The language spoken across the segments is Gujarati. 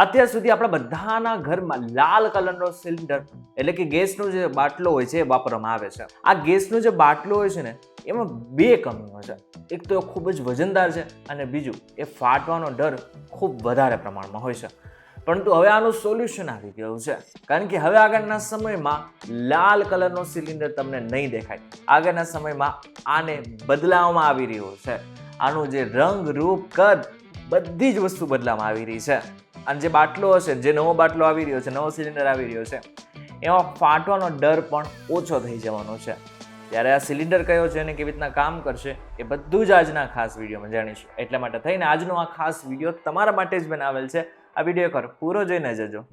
અત્યાર સુધી આપણા બધાના ઘરમાં લાલ કલરનો સિલિન્ડર એટલે કે ગેસનો જે બાટલો હોય છે એ વાપરવામાં આવે છે. આ ગેસનો જે બાટલો હોય છે ને એમાં બે કમીઓ છે. એક તો એ ખૂબ જ વજનદાર છે અને બીજું એ ફાટવાનો ડર ખૂબ વધારે પ્રમાણમાં હોય છે. પરંતુ હવે આનું સોલ્યુશન આવી ગયું છે, કારણ કે હવે આગળના સમયમાં લાલ કલરનો સિલિન્ડર તમને નહીં દેખાય. આગળના સમયમાં આને બદલાવવામાં આવી રહ્યો છે. આનું જે રંગ, રૂપ, કદ બધી જ વસ્તુ બદલાવવામાં આવી રહી છે. અને જે બાટલો હશે, જે નવો બાટલો આવી રહ્યો છે, નવો સિલિન્ડર આવી રહ્યો છે, એમાં ફાટવાનો ડર પણ ઓછો થઈ જવાનો છે. ત્યારે આ સિલિન્ડર કયો છે અને કેવી રીતના કામ કરશે એ બધું જ આજના ખાસ વિડીયોમાં જાણીશું. એટલા માટે થઈને આજનો આ ખાસ વિડીયો તમારા માટે જ બનાવેલ છે. આ વિડીયો પર પૂરો જોઈને જજો.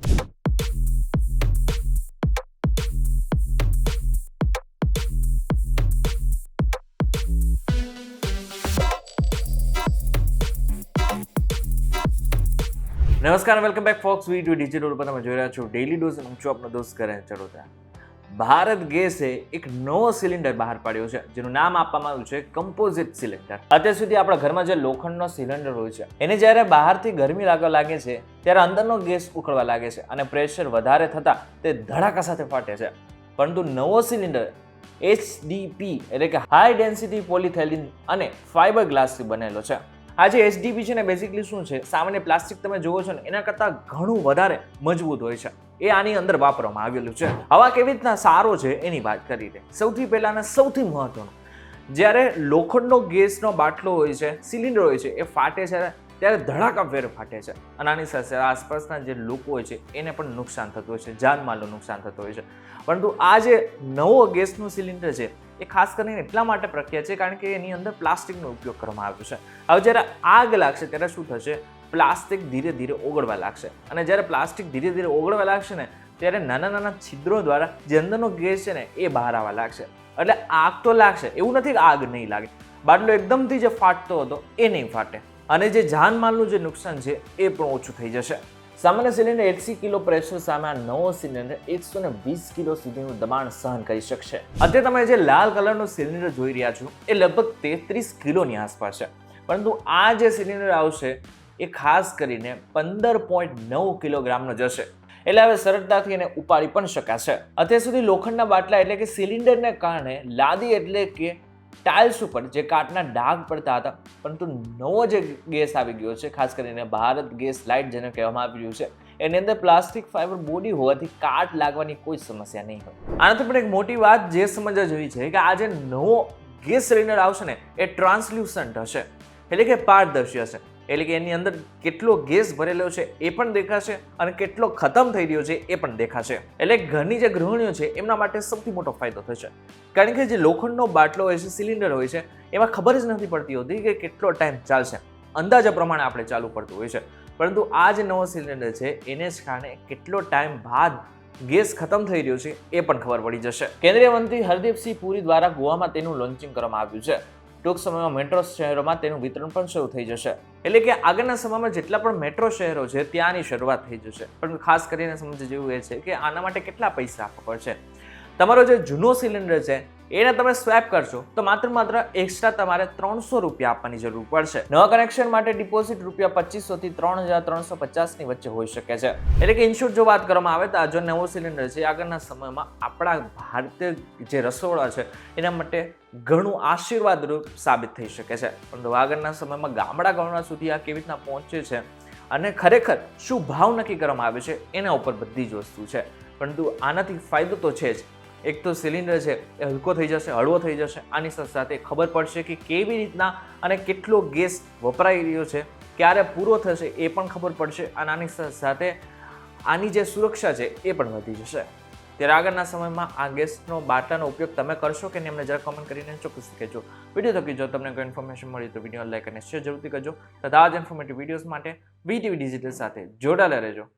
નમસ્કાર, વેલકમ બેક ફોક્સ વી2 ડિજિટલ પર તમે જોઈ રહ્યા છો ડેલી ડોઝ. હું છું આપનો દોસ્ત કરે ચડોતા. ભારત ગેસે એક નવો સિલિન્ડર બહાર પાડ્યો છે જેનું નામ આપવામાં આવ્યું છે કમ્પોઝિટ સિલિન્ડર. અત્યાર સુધી આપણા ઘરમાં જે લોખંડનો સિલિન્ડર હોય છે એને જ્યારે બહારથી ગરમી લાગવા લાગે છે ત્યારે અંદરનો ગેસ ઉકળવા લાગે છે અને પ્રેશર વધારે થતાં તે ધડાકા સાથે ફાટે છે. પરંતુ નવો સિલિન્ડર HDP એટલે કે હાઈ ડેન્સિટી પોલિથેલિન અને ફાઇબર ગ્લાસથી બનેલો છે. આ જે HDP છે ને બેઝિકલી શું છે, સામાન્ય પ્લાસ્ટિક તમે જુઓ છો ને એના કરતાં ઘણું વધારે મજબૂત હોય છે. એ આની અંદર વાપરવામાં આવેલું છે. હવા કેવી રીતના સારો છે એની વાત કરી દે. સૌથી પહેલા અને સૌથી મહત્વનું, જ્યારે લોખંડનો ગેસનો બાટલો હોય છે, સિલિન્ડર હોય છે, એ ફાટે છે ત્યારે ધડાકાભેર ફાટે છે અને આની સાથે આસપાસના જે લોકો હોય છે એને પણ નુકસાન થતું હોય છે, જાનમાલનું નુકસાન થતું હોય છે. પરંતુ આ જે નવો ગેસનું સિલિન્ડર છે એ ખાસ કરીને એટલા માટે પ્રખ્યાત છે કારણ કે એની અંદર પ્લાસ્ટિકનો ઉપયોગ કરવામાં આવ્યો છે. હવે જ્યારે આગ લાગશે ત્યારે શું થશે, પ્લાસ્ટિક ધીરે ધીરે ઓગળવા લાગશે અને જ્યારે પ્લાસ્ટિક ધીરે ધીરે ઓગળવા લાગશે ને ત્યારે નાના નાના છિદ્રો દ્વારા જે અંદરનો ગેસ છે ને એ બહાર આવવા લાગશે. એટલે આગ તો લાગશે, એવું નથી કે આગ નહીં લાગે. બાટલો એકદમથી જે ફાટતો હતો એ નહીં ફાટે અને જે જાનમાલનું જે નુકસાન છે એ પણ ઓછું થઈ જશે. સામાન્ય સિલિન્ડર 80 કિલો પ્રેશર સામે આ નવો સિલિન્ડર 120 કિલો સુધીનું દબાણ સહન કરી શકશે. અત્યારે તમે જે લાલ કલરનું સિલિન્ડર જોઈ રહ્યા છો એ લગભગ 33 કિલોની આસપાસ છે. પરંતુ આ જે સિલિન્ડર આવશે એ ખાસ કરીને 15.9 કિલોગ્રામનો જશે. એટલે હવે સરળતાથી એને ઉપાડી પણ શકાશે. અત્યાર સુધી લોખંડના બાટલા એટલે કે સિલિન્ડરને કારણે લાદી એટલે કે ટાઇલ્સ ઉપર જે કાટના ડાઘ પડતા હતા, પરંતુ નવો જે ગેસ આવી ગયો છે, ખાસ કરીને ભારત ગેસ લાઇટ જેને કહેવામાં આવી રહ્યું છે, એની અંદર પ્લાસ્ટિક ફાઇબર બોડી હોવાથી કાટ લાગવાની કોઈ સમસ્યા નહીં હોય. આનાથી પણ એક મોટી વાત જે સમજવા જેવી છે કે આ જે નવો ગેસ સિલિન્ડર આવશે ને એ ટ્રાન્સલ્યુસન્ટ હશે, એટલે કે પારદર્શી હશે. એટલે કે એની અંદર કેટલો ગેસ ભરેલો છે એ પણ દેખાશે અને કેટલો ખતમ થઈ રહ્યો છે એ પણ દેખાશે. એટલે ઘરની જે ગૃહિણીઓ છે એમના માટે સૌથી મોટો ફાયદો થશે. કારણ કે જે લોખંડનો બાટલો હોય છે, સિલિન્ડર હોય છે, એમાં ખબર જ નથી પડતી હોતી કે કેટલો ટાઈમ ચાલશે. અંદાજા પ્રમાણે આપણે ચાલુ પડતું હોય છે. પરંતુ આ જે નવો સિલિન્ડર છે એને જ કારણે કેટલો ટાઈમ બાદ ગેસ ખતમ થઈ રહ્યો છે એ પણ ખબર પડી જશે. કેન્દ્રીય મંત્રી હરદીપસિંહ પુરી દ્વારા ગોવામાં તેનું લોન્ચિંગ કરવામાં આવ્યું છે. ટૂંક સમયમાં મેટ્રો શહેરોમાં તેનું વિતરણ પણ શરૂ થઈ જશે. એટલે કે આગળના સમયમાં જેટલા પણ મેટ્રો શહેરો છે ત્યાંની શરૂઆત થઈ જશે. પણ ખાસ કરીને સમજ જેવું એ છે કે આના માટે કેટલા પૈસા આપવા પડશે. તમારો જે જૂનો સિલિન્ડર છે એને તમે સ્વેપ કરશો તો માત્ર એક્સ્ટ્રા તમારે 300 રૂપિયા આપવાની જરૂર પડશે. નવા કનેક્શન માટે ડિપોઝિટ રૂપિયા 2500 થી 3350 ની વચ્ચે હોઈ શકે છે. એટલે કે ઇનશોર્ટ જો વાત કરવામાં આવે તો આ જો નવો સિલિન્ડર છે આગળના સમયમાં આપણા ભારતીય જે રસોડા છે એના માટે ઘણું આશીર્વાદરૂપ સાબિત થઈ શકે છે. પરંતુ આગળના સમયમાં ગામડા સુધી આ કેવી રીતના પહોંચે છે અને ખરેખર શું ભાવ નક્કી કરવામાં આવે છે એના ઉપર બધી જ વસ્તુ છે. પરંતુ આનાથી ફાયદો તો છે જ. એક તો સિલિન્ડર છે એ હલકો થઈ જશે, હળવો થઈ જશે. આની સાથે ખબર પડશે કે કેવી રીતના અને કેટલો ગેસ વપરાઈ રહ્યો છે, ક્યારે પૂરો થશે એ પણ ખબર પડશે. અને આની સાથે આની જે સુરક્ષા છે એ પણ વધી જશે. ત્યારે આગળના સમયમાં આ ગેસનો બાટલાનો ઉપયોગ તમે કરશો કે નહીં, અમને જરા કમેન્ટ કરીને ચોક્કસ કહેજો. વિડીયો થકી જો તમને કોઈ ઇન્ફોર્મેશન મળી તો વિડીયો લાઈક અને શેર જરૂરથી કરજો. તથા આ જ ઇન્ફોર્મેટિવ વિડીયોઝ માટે વી2 ડિજિટલ સાથે જોડાયેલા રહેજો.